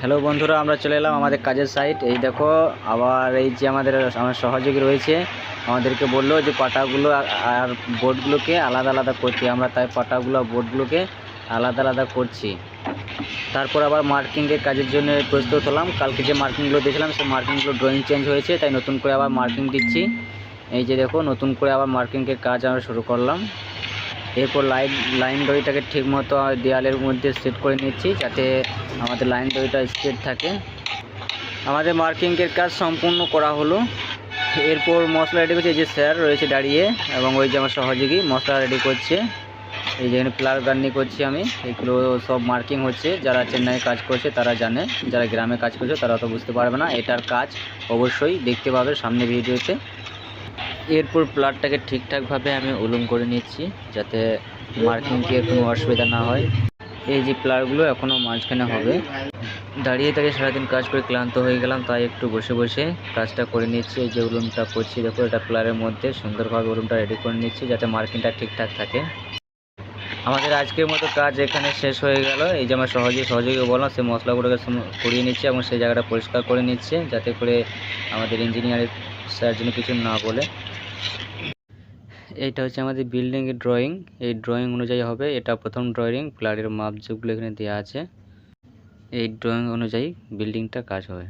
Hello বন্ধুরা, আমরা চলে এলাম আমাদের কাজের সাইট। এই দেখো, আবার এই যে আমার সহযোগী রয়েছে, আমাদেরকে বললো যে পাটাগুলো আর বোর্ডগুলোকে আলাদা আলাদা করতে। আমরা তাই পাটাগুলো বোর্ডগুলোকে আলাদা আলাদা করছি। তারপর আবার মার্কিংয়ের কাজের জন্য প্রস্তুত হলাম। কালকে যে মার্কিংগুলো দিয়েছিলাম সেই মার্কিংগুলো ড্রয়িং চেঞ্জ হয়েছে, তাই নতুন করে আবার মার্কিং দিচ্ছি। এই যে দেখো, নতুন করে আবার মার্কিংয়ের কাজ আমরা শুরু করলাম। এরপর লাইন দড়িটাকে ঠিকমতো দেয়ালের মধ্যে সেট করে নিচ্ছি, যাতে আমাদের লাইন দড়িটা স্ট্রেট থাকে। আমাদের মার্কিংয়ের কাজ সম্পূর্ণ করা হলো। এরপর মশলা রেডি করছে, এই যে স্যার রয়েছে দাঁড়িয়ে, এবং ওই যে আমার সহযোগী মশলা রেডি করছে। এই যে এখানে প্লার গার্নি করছি আমি। এগুলো সব মার্কিং হচ্ছে। যারা চেন্নাই কাজ করছে তারা জানে, যারা গ্রামে কাজ করছে তারা তো বুঝতে পারবে না। এটার কাজ অবশ্যই দেখতে পাবে সামনে ভিডিওতে। এরপর প্লারটাকে ঠিকঠাকভাবে আমি উলুম করে নিচ্ছি, যাতে মার্কিংকে কোনো অসুবিধা না হয়। এই যে প্লারগুলো এখনও মাঝখানে হবে। দাঁড়িয়ে দাঁড়িয়ে সারাদিন কাজ করে ক্লান্ত হয়ে গেলাম, তাই একটু বসে বসে কাজটা করে নিচ্ছি। এই যে উলুমটা করছি, দেখো এটা প্লারের মধ্যে সুন্দরভাবে উলুমটা রেডি করে নিচ্ছি, যাতে মার্কিংটা ঠিকঠাক থাকে। আমাদের আজকের মতো কাজ এখানে শেষ হয়ে গেল। এই যে আমার সহযোগী বললাম, সে মশলাগুলোকে করিয়ে নিচ্ছে এবং সেই জায়গাটা পরিষ্কার করে নিচ্ছে, যাতে করে আমাদের ইঞ্জিনিয়ারের স্যার যেন কিছু না বলে। এইটা হচ্ছে আমাদের বিল্ডিংয়ের ড্রয়িং। এই ড্রয়িং অনুযায়ী হবে। এটা প্রথম ড্রয়িং, প্লারের মাপঝোপগুলো এখানে দেওয়া আছে। এই ড্রয়িং অনুযায়ী বিল্ডিংটা কাজ হবে।